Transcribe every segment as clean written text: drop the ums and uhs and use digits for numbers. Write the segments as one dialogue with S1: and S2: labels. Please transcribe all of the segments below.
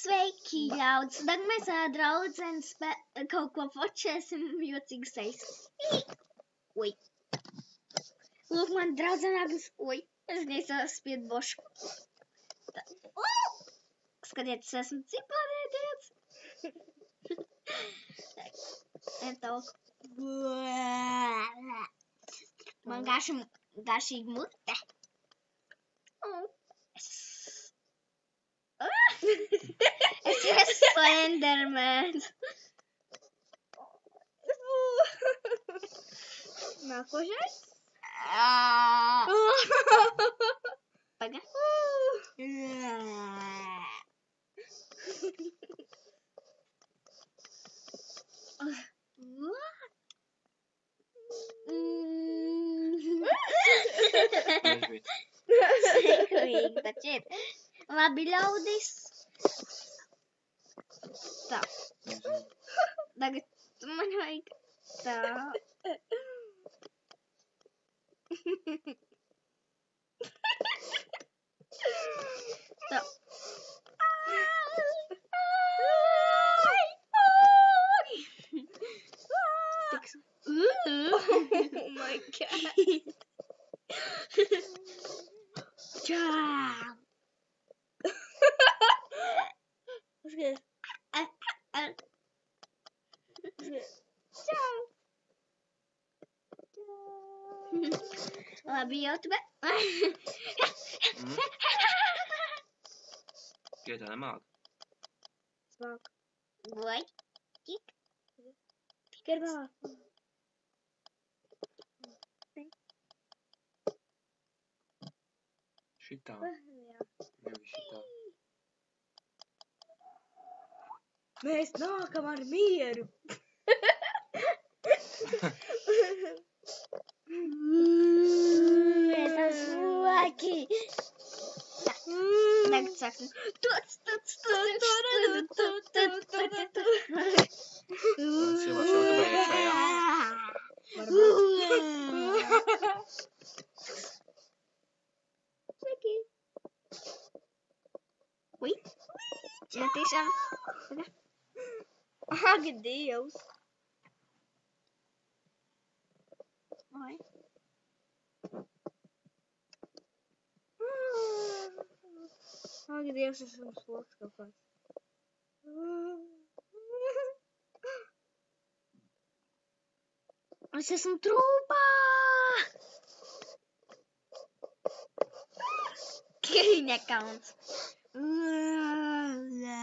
S1: Sveiki, ļaudis! Tad mēs ar draudzenes kaut ko fočēsim jocīgas sejas. Ui. Lūk, man draudzene Agnes. Ui, es nesaspiedu bošu. Skatieties, esmu ciparēties. Man garšīga mute. Es esmu Slendermans.
S2: Nākošais.
S1: Paga. Seklīgi, taču ir. Labi, ļaudis. Tā. Tagad man vajag tā. Tā.
S2: Oh my god.
S1: Čau.
S2: Skaties. Čau.
S1: Labi, YouTube.
S3: Tie tā nemāk.
S2: Smāk.
S1: Vai? Tik.
S2: Tikai vēl.
S3: Šitā,
S2: Jā.
S3: nevis šitā.
S2: Mēs nākam ar mieru.
S1: Mēs esam laki. Tagad sāksim.
S3: Tas jau gribēja iekšā, jā.
S2: Sveiki.
S1: Ui. Netīšām.
S2: Ak, Dievs.
S1: Oi.
S2: Ak, Dievs, es esmu sloks kaut kāds.
S1: Es esmu trūpā. Kīņa kauns.
S3: Nē,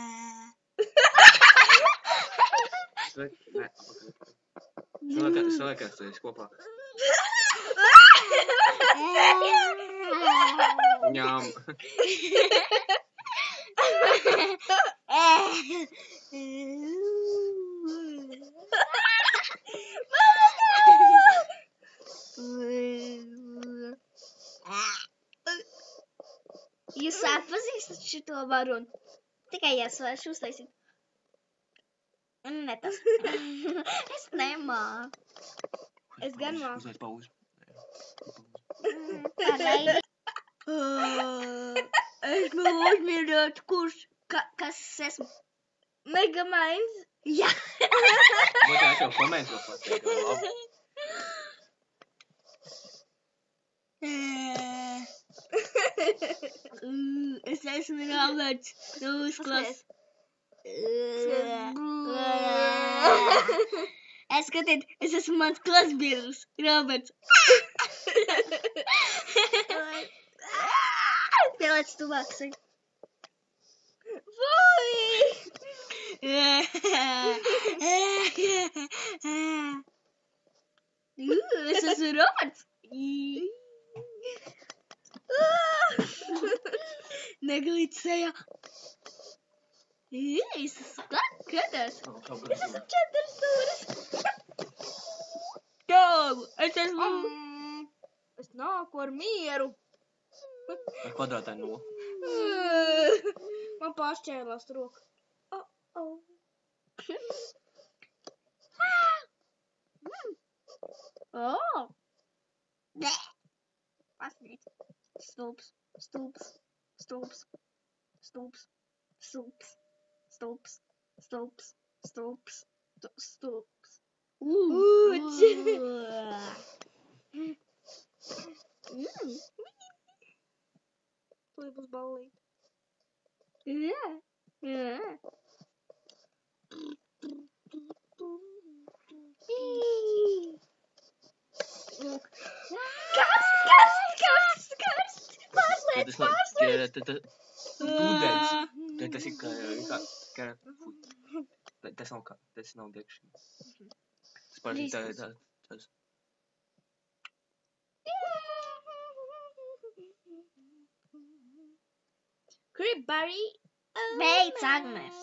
S3: apakaļ. Saliekās tu esi kopā. Ņām.
S1: Jūs atpazīstat šito varunu? Tikai iesvēršu uztaisīt. Ne tas. Es nemāku.
S2: Es gan māku.
S3: Uzliec pauzi.
S1: Pareizi.
S2: Esmu uzmīļots, kurš
S1: Kas es esmu?
S2: Megamains.
S1: Jā.
S3: Vai tā es jau komentos pateikt, jau labi.
S2: Es esmu Roberts. Uzklas.
S1: Es skatiet, es esmu mans klasbiedrs, Roberts. Pielēc tuvāk saka. Es esmu Roberts.
S2: Neglīt sejā.
S1: Es esmu katrs.
S3: Es esmu
S1: Četras stūris.
S2: Tālu, es esmu. Es nāku ar mieru.
S3: ar kvadrātainu no.
S2: Man pāršķēlās roka.
S1: Nē. Pasniedz. Stulps. Stulps. Stulps. Stulps. Stulps.
S2: Tur būs ballīt.
S1: Jā. Karsts! Pārslēdz!
S3: Tas ir kā tas nav degšana. Tas parasti tas.
S2: Cribberry.
S1: Beidz, Agnes!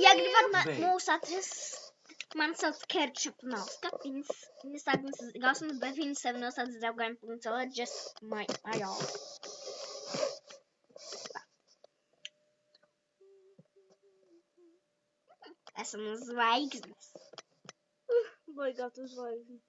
S1: Ja gribat mūs atrast, man sauc Kerčupnovska, viņas Agnes Gausmas, bet viņas sevi nosauc Zaugain.cl, just my all. Esam zvaigznes.
S2: Baigā tu zvaigzni.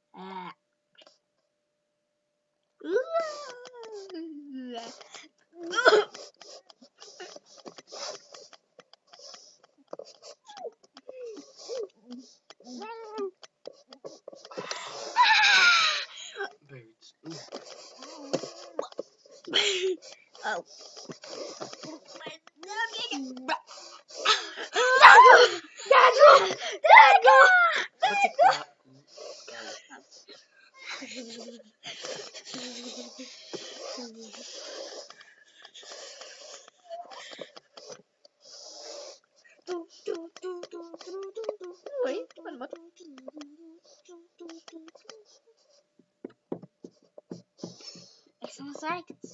S3: Beidz.
S1: Oh. Esam saikts.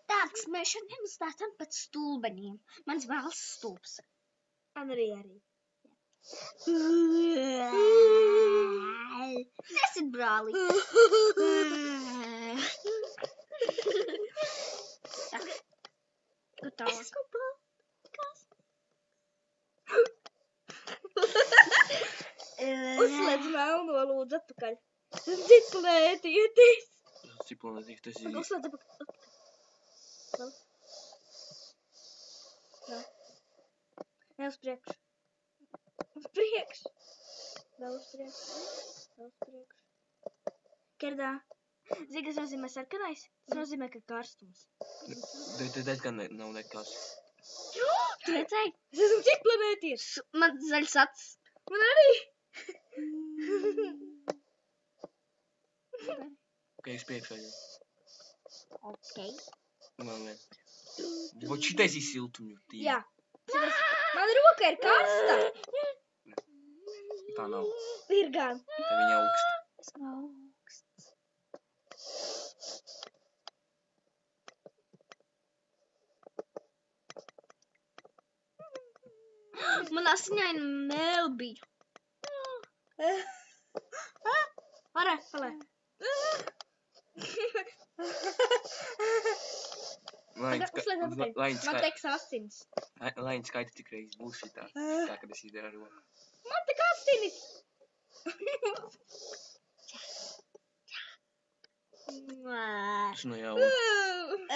S1: Tāds mēs šodien stāstam pēc stulbeniem. Mans vēls stulbs.
S2: Arī.
S1: Nesit, brāli. Tā. Kur tālāk?
S2: Uzslēdz melno lūdzu atpakaļ. Ciplētieties.
S3: Ciplētieties, tas ir.
S2: Uzslēdz atpakaļ. Ne uz priekšu. Uz priekšu. Vēl uz priekšu. Kerdā. Zini, kas nozīmē sarkanais? Tas nozīmē, ka karstums.
S3: Tas gan nav nekas.
S1: Tu redzēji?
S2: Es esmu ciplēties.
S1: Man zaļs acis.
S2: Man arī.
S3: Kā jūs priekšā jau?
S1: Ok.
S3: Man vien. Vot šitais ir siltumju tīm.
S2: Jā. Man roka ir karsta.
S3: Tā nav.
S2: Ir gan.
S3: Tā viņa augsta.
S1: Esmu augsts. Man asiņaina melbija.
S2: Palē. Man teiks asins.
S3: Lai viņa skaita tik reiz būs šitā. Tā, kad es izdara roku.
S2: Man tik asinis.
S3: Tas no jauna.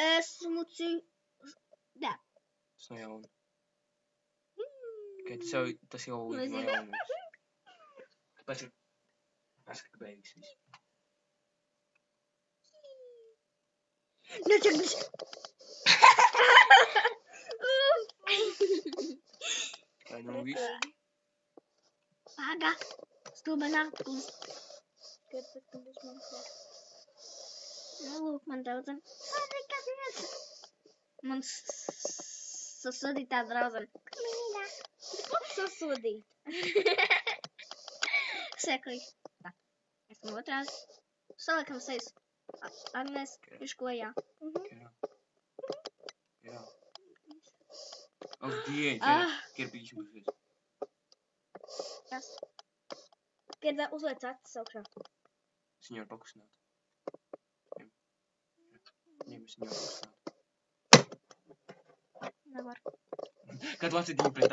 S1: Esmu Jā.
S3: Tas no jauna. Tas jau ir no jauna. Tāpēc ir. Esmu beigas visu.
S1: Nečaknis.
S3: Vai nu visu?
S1: Paga. Stulbenā atpūst.
S2: Kāpēc, ka būs man klāt?
S1: Lūk, man draudzene. Man sasodītā draudzene.
S2: Sasodīt.
S1: Seklīgi. Tā. Esmu otrās. Saliekam sejas. Agnes, išklojā.
S3: Jā. Ak, dieļ, kirpīši būs.
S1: Kas?
S2: Kerdā uzliec acis augšā.
S3: Es viņu var pakustināt. Ņem, es viņu var pakustināt.
S1: Nevar.
S3: Kad lasi viņu pret